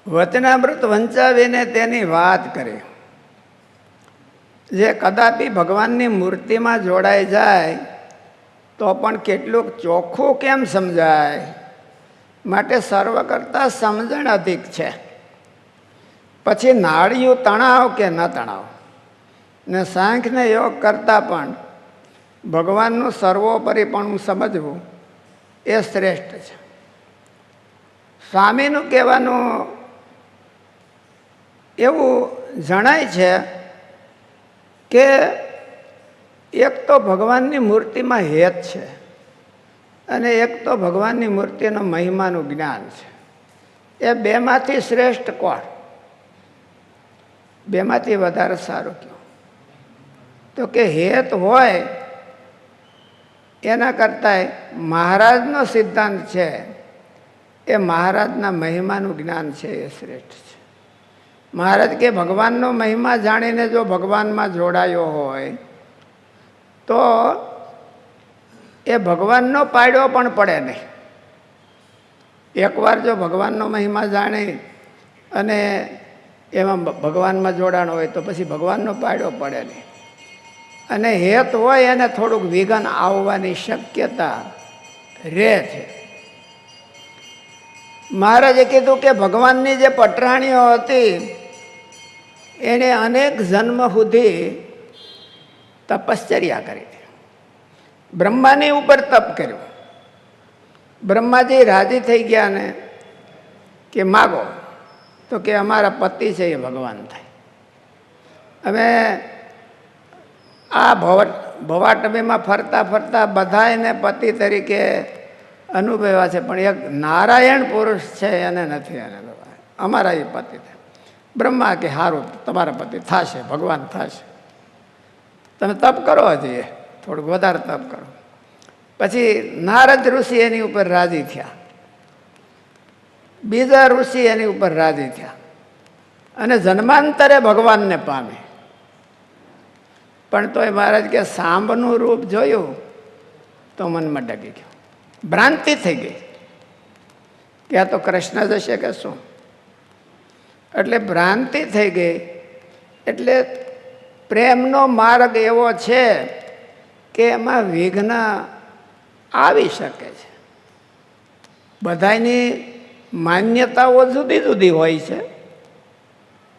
વચનામૃત વંચાવીને તેની વાત કરી. જે કદાપી ભગવાનની મૂર્તિમાં જોડાઈ જાય તો પણ કેટલુંક ચોખ્ખું કેમ સમજાય, માટે સર્વ કરતાં સમજણ અધિક છે. પછી નાળિયું તણાવ કે ન તણાવ, ને સાંખ્યને યોગ કરતાં પણ ભગવાનનું સર્વોપરીપણું સમજવું એ શ્રેષ્ઠ છે. સ્વામીનું કહેવાનું એવું જણાય છે કે એક તો ભગવાનની મૂર્તિમાં હેત છે અને એક તો ભગવાનની મૂર્તિનો મહિમાનું જ્ઞાન છે. એ બેમાંથી શ્રેષ્ઠ કોણ? બેમાંથી વધારે સારું કયો? તો કે હેત હોય એના કરતાં મહારાજનો સિદ્ધાંત છે એ મહારાજના મહિમાનું જ્ઞાન છે એ શ્રેષ્ઠ છે. મહારાજ કે ભગવાનનો મહિમા જાણીને જો ભગવાનમાં જોડાયો હોય તો એ ભગવાનનો પાડ્યો પણ પડે નહીં. એકવાર જો ભગવાનનો મહિમા જાણી અને એમાં ભગવાનમાં જોડાણ હોય તો પછી ભગવાનનો પાડ્યો પડે નહીં. અને હેત હોય એને થોડુંક વિઘન આવવાની શક્યતા રહે છે. મહારાજે કીધું કે ભગવાનની જે પટરાણીઓ હતી એણે અનેક જન્મ સુધી તપશ્ચર્યા કરી હતી. બ્રહ્માની ઉપર તપ કર્યું. બ્રહ્માજી રાજી થઈ ગયા ને કે માગો, તો કે અમારા પતિ છે એ ભગવાન થાય. હવે આ ભવાટવીમાં ફરતા ફરતા બધાને પતિ તરીકે અનુભવ્યા છે, પણ એક નારાયણ પુરુષ છે એને નથી અનુભવાય. અમારા એ પતિ થાય. બ્રહ્મા કે સારું, તમારા પતિ થશે, ભગવાન થશે, તમે તપ કરો, હજી થોડુંક વધારે તપ કરો. પછી નારદ ઋષિ એની ઉપર રાજી થયા, બીજા ઋષિ એની ઉપર રાજી થયા અને જન્માંતરે ભગવાનને પામે. પણ તોય મહારાજ કે સાંભનું રૂપ જોયું તો મનમાં ડગી ગયો, ભ્રાંતિ થઈ ગઈ કે આ તો કૃષ્ણ જશે કે શું. એટલે ભ્રાંતિ થઈ ગઈ. એટલે પ્રેમનો માર્ગ એવો છે કે એમાં વિઘ્ન આવી શકે છે. બધાની માન્યતાઓ જુદી જુદી હોય છે.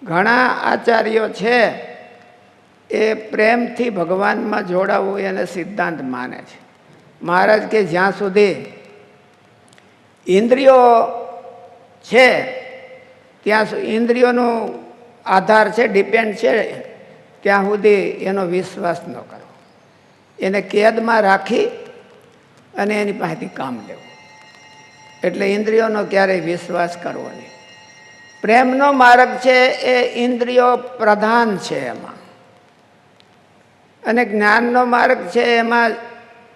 ઘણા આચાર્યો છે એ પ્રેમથી ભગવાનમાં જોડાવવું એને સિદ્ધાંત માને છે. મહારાજ કે જ્યાં સુધી ઇન્દ્રિયો છે ત્યાં ઇન્દ્રિયોનો આધાર છે, ડિપેન્ડ છે, ત્યાં સુધી એનો વિશ્વાસ ન કરવો. એને કેદમાં રાખી અને એની પાસેથી કામ લેવું. એટલે ઇન્દ્રિયોનો ક્યારેય વિશ્વાસ કરવો નહીં. પ્રેમનો માર્ગ છે એ ઇન્દ્રિયો પ્રધાન છે એમાં, અને જ્ઞાનનો માર્ગ છે એમાં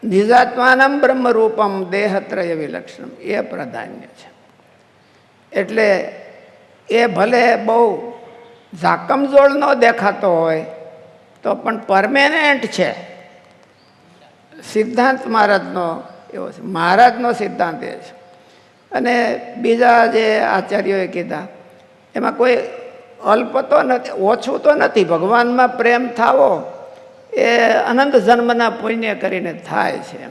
નિજાત્માનમ બ્રહ્મરૂપમ દેહત્રય વિલક્ષણમ એ પ્રાધાન્ય છે. એટલે એ ભલે બહુ ઝાકમઝોળ ન દેખાતો હોય તો પણ પરમેનન્ટ છે. સિદ્ધાંત મહારાજનો એવો છે, મહારાજનો સિદ્ધાંત એ છે. અને બીજા જે આચાર્યોએ કીધા એમાં કોઈ અલ્પ તો નથી, ઓછું તો નથી. ભગવાનમાં પ્રેમ થાવો એ અનંત જન્મના પુણ્ય કરીને થાય છે.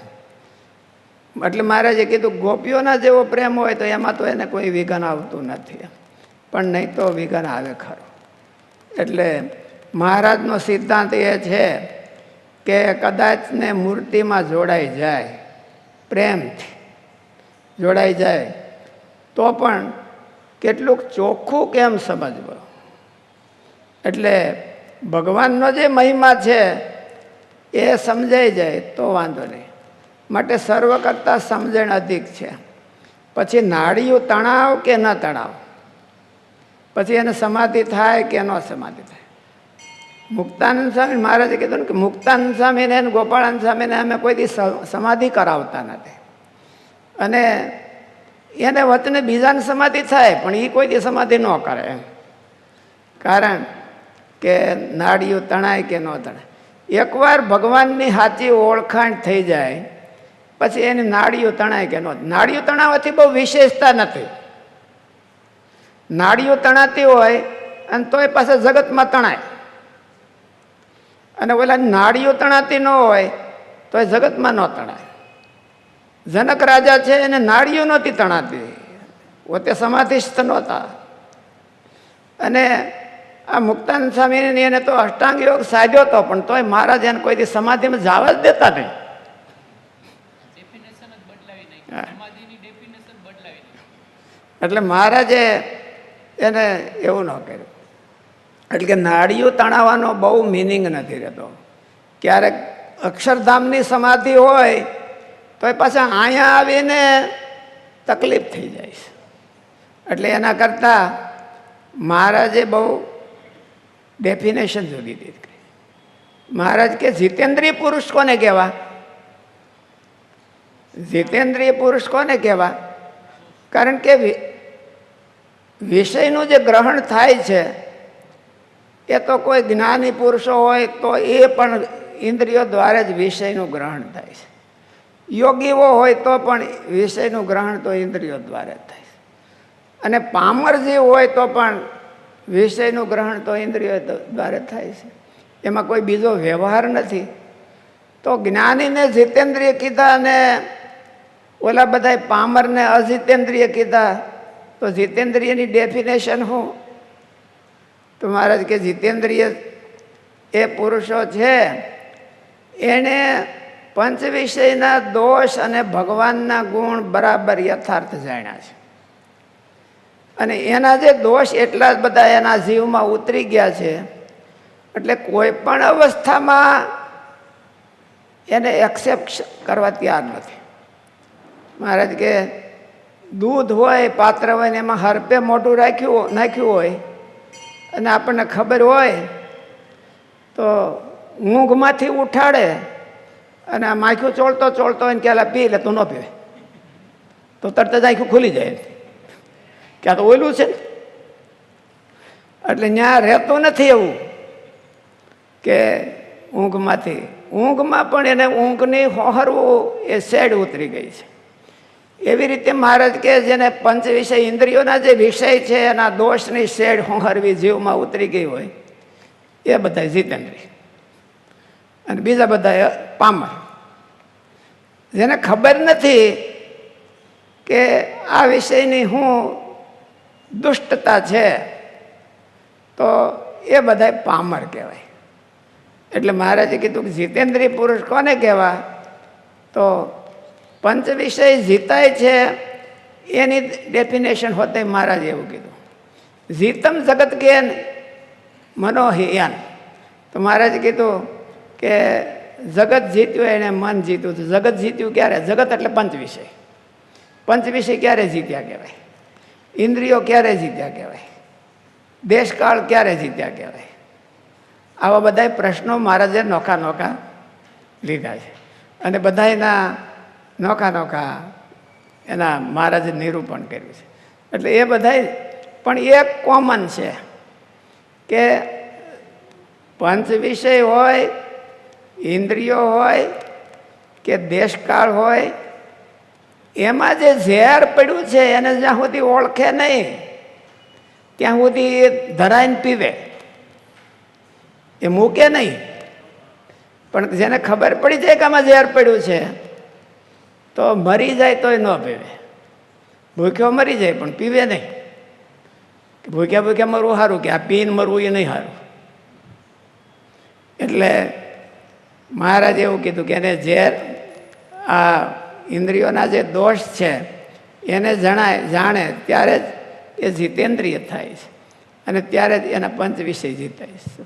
એટલે મહારાજે કીધું ગોપીઓના જેવો પ્રેમ હોય તો એમાં તો એને કોઈ વિઘન આવતું નથી, પણ નહીં તો વિઘન આવે ખરું. એટલે મહારાજનો સિદ્ધાંત એ છે કે કદાચ ને મૂર્તિમાં જોડાઈ જાય, પ્રેમથી જોડાઈ જાય તો પણ કેટલુંક ચોખ્ખું કેમ સમજવું. એટલે ભગવાનનો જે મહિમા છે એ સમજાઈ જાય તો વાંધો નહીં. માટે સર્વ કરતાં સમજણ અધિક છે. પછી નાળિયું તણાવ કે ન તણાવ, પછી એને સમાધિ થાય કે ન સમાધિ થાય. મુક્તાનંદ સ્વામી મહારાજે કીધું ને કે મુક્તાનંદ સ્વામીને અને ગોપાળાનંદ સ્વામીને અમે કોઈ દી સમાધિ કરાવતા નથી. અને એને વચને બીજાને સમાધિ થાય પણ એ કોઈ દી સમાધિ ન કરે એમ. કારણ કે નાળિયું તણાય કે ન તણાય. એકવાર ભગવાનની સાચી ઓળખાણ થઈ જાય પછી એની નાળિયું તણાય કે ન. નાળિયું તણાવવાથી બહુ વિશેષતા નથી. નાડીઓ તણાતી હોય અને તોય પાસે જગતમાં તણાય, અને ઓલા નાડીઓ તણાતી ન હોય તોય જગતમાં ન તણાય. જનક રાજા છે એને નાડીઓ નહોતી તણાતી, પોતે સમાધિસ્થ નહોતા. અને આ મુક્તાનંદ સ્વામીની એને તો અષ્ટાંગ યોગ સાધ્યો હતો, પણ તોય મહારાજ એને કોઈ દી સમાધિમાં જવા જ દેતા નહીં. એટલે મહારાજે એને એવું ન કર્યું. એટલે કે નાડીઓ તણાવવાનો બહુ મિનિંગ નથી રહેતો. ક્યારેક અક્ષરધામની સમાધિ હોય તો એ પાછા અહીંયા આવીને તકલીફ થઈ જાય છે. એટલે એના કરતાં મહારાજે બહુ ડેફિનેશન જુદી દીધી. મહારાજ કે જીતેન્દ્રિય પુરુષ કોને કહેવા? જીતેન્દ્રિય પુરુષ કોને કહેવા? કારણ કે વિષયનું જે ગ્રહણ થાય છે એ તો કોઈ જ્ઞાની પુરુષો હોય તો એ પણ ઇન્દ્રિયો દ્વારા જ વિષયનું ગ્રહણ થાય છે. યોગીઓ હોય તો પણ વિષયનું ગ્રહણ તો ઇન્દ્રિયો દ્વારા જ થાય છે. અને પામર જે હોય તો પણ વિષયનું ગ્રહણ તો ઇન્દ્રિયો દ્વારા થાય છે. એમાં કોઈ બીજો વ્યવહાર નથી. તો જ્ઞાનીને જીતેન્દ્રિય કીધા અને ઓલા બધા પામરને અજીતેન્દ્રિય કીધા. તો જીતેન્દ્રિયની ડેફિનેશન શું? તો મહારાજ કે જીતેન્દ્રિય એ પુરુષો છે એણે પંચ વિષયના દોષ અને ભગવાનના ગુણ બરાબર યથાર્થ જાણ્યા છે. અને એના જે દોષ એટલા જ બધા એના જીવમાં ઉતરી ગયા છે, એટલે કોઈ પણ અવસ્થામાં એને એક્સેપ્ટ કરવા તૈયાર નથી. મહારાજ કે દૂધ હોય, પાત્ર હોય ને એમાં હરપે મોઢું નાખ્યું હોય અને આપણને ખબર હોય તો ઊંઘમાંથી ઉઠાડે અને આ માખ્યું ચોળતો હોય ને ક્યાં પી લે તો ન પીવે, તો તરત જ આંખું ખુલી જાય. ક્યાં તો ઓયલું છે. એટલે ત્યાં રહેતું નથી એવું કે ઊંઘમાં પણ એને ઊંઘની હોહરવું એ શેડ ઉતરી ગઈ છે. એવી રીતે મહારાજ કે જેને પંચ વિષય ઇન્દ્રિયોના જે વિષય છે એના દોષની શેડ હોહરવી જીવમાં ઉતરી ગઈ હોય એ બધા જીતેન્દ્રિય. અને બીજા બધા પામર, જેને ખબર નથી કે આ વિષયની શું દુષ્ટતા છે, તો એ બધા પામર કહેવાય. એટલે મહારાજે કીધું કે જીતેન્દ્રિય પુરુષ કોને કહેવા? તો પંચ વિષય જીતાય છે એની ડેફિનેશન હોતે મહારાજે એવું કીધું. જીતમ જગત કે મનોહિયાન. તો મહારાજે કીધું કે જગત જીત્યું એને મન જીત્યું. તો જગત જીત્યું ક્યારે? જગત એટલે પંચ વિષય. પંચ વિષય ક્યારે જીત્યા કહેવાય? ઇન્દ્રિયો ક્યારે જીત્યા કહેવાય? દેશકાળ ક્યારે જીત્યા કહેવાય? આવા બધા પ્રશ્નો મહારાજે નોખા લીધા છે. અને બધાના નોખા એના મહારાજે નિરૂપણ કર્યું છે. એટલે એ બધા પણ એક કોમન છે કે પંચ વિષય હોય, ઇન્દ્રિયો હોય કે દેશકાળ હોય, એમાં જે ઝેર પડ્યું છે એને જ્યાં સુધી ઓળખે નહીં ત્યાં સુધી એ ધરાઈને પીવે, એ મૂકે નહીં. પણ જેને ખબર પડી જાય કે આમાં ઝેર પડ્યું છે તો મરી જાય તોય ન પીવે. ભૂખ્યો મરી જાય પણ પીવે નહીં. ભૂખ્યા મરવું સારું કે આ પીને મરવું એ નહીં સારું. એટલે મહારાજે એવું કીધું કે એને ઝેર આ ઇન્દ્રિયોના જે દોષ છે એને જાણે ત્યારે જ એ જીતેન્દ્રિય થાય છે અને ત્યારે જ એના પંચ વિષય જીતાય છે.